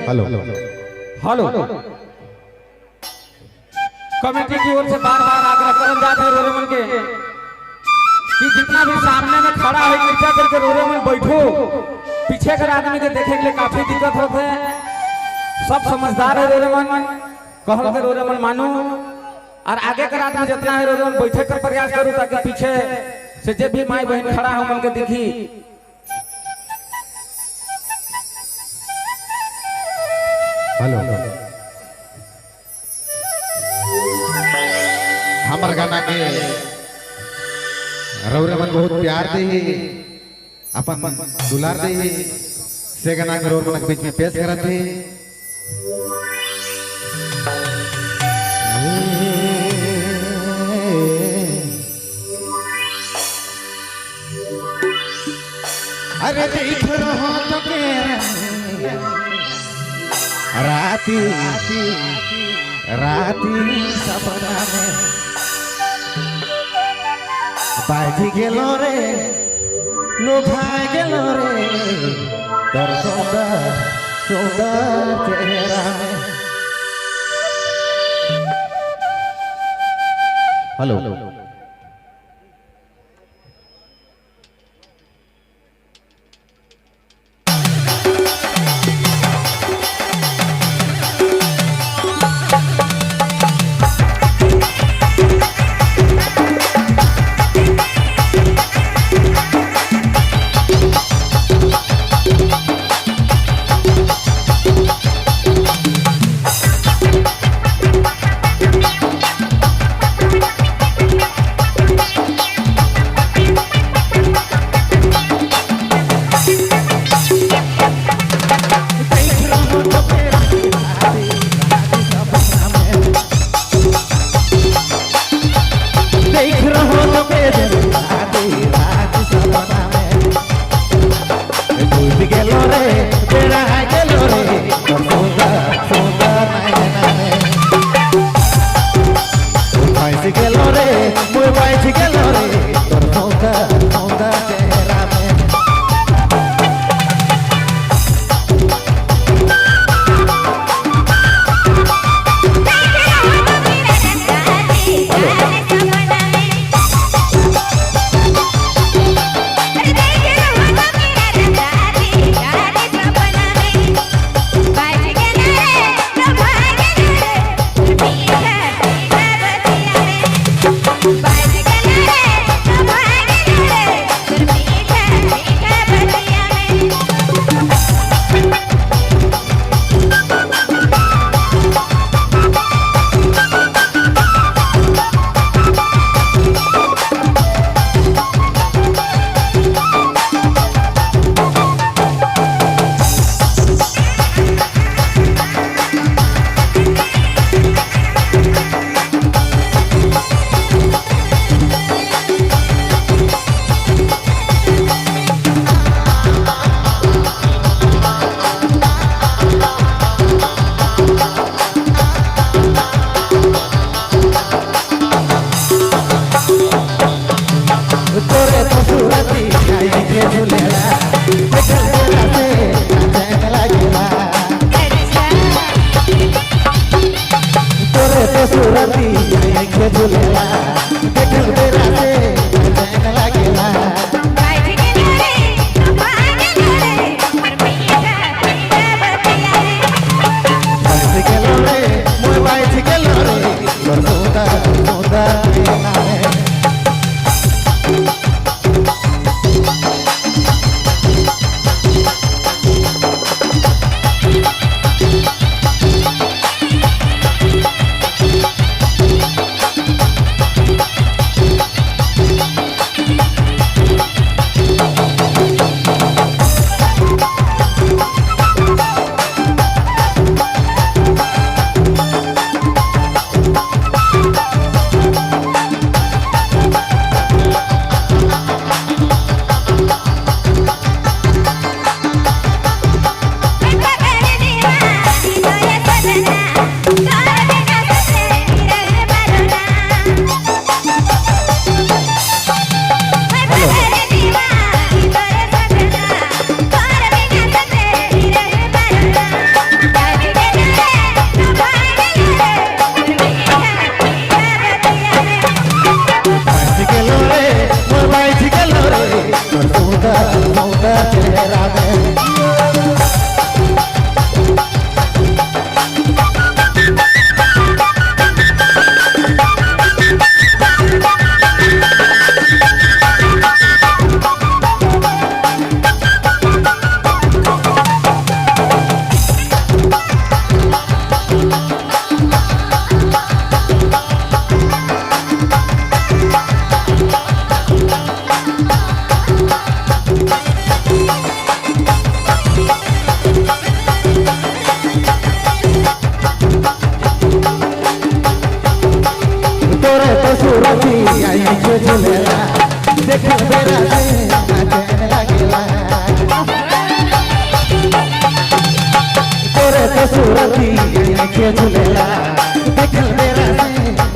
Hello hello hello hello committee की ओर से बार बार आग्रह करल जात है रोरेमन के कि जितना भी सामने में खड़ा है कृपया करके रोरेमन बैठो। पीछे के आदमी के देखे के लिए काफी दिक्कत होते है। सब समझदार है रोरेमन, कहल के रोरेमन मानो, और आगे के आदमी जितना है रोरेमन बैठे का प्रयास करूं ताकि पीछे से जब भी माई बहन खड़ा हो उनके दिखी। हेलो हमार गाना के रौरेमन बहुत प्यार दे अपन दुलार दे से गाना के रौरेमन के बीच में पेश करत है। अरे देख रहो तो के राती राती सपना में बाजी गेलो रे लोभाए गेलो रे तोर सुंदर सुंदर चेहरा में। हेलो रति के झूलेला देखल बेरा से